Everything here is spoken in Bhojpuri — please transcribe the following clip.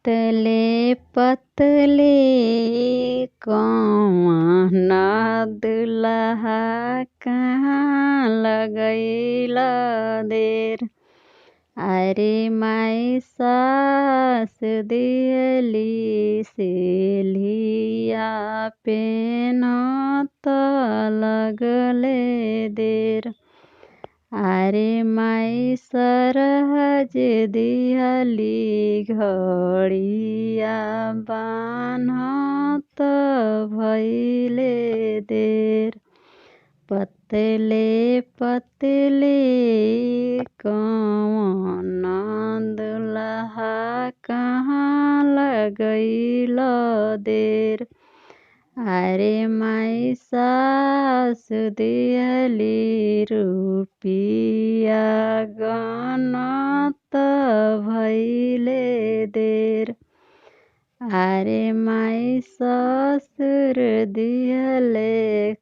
पतले पतले कौन दुल्हा कहाँ लगैला देर। अरे माई सास दियली सिलिया पेनत लगले देर। अरे माई सरहज दियली घड़िया बान्हत भइले देर। पतले पतले कौन दुल्हा कहाँ लगैल देर। अरे माई सास दियली रुपिया गनत भइले देर। अरे माई ससुर दियले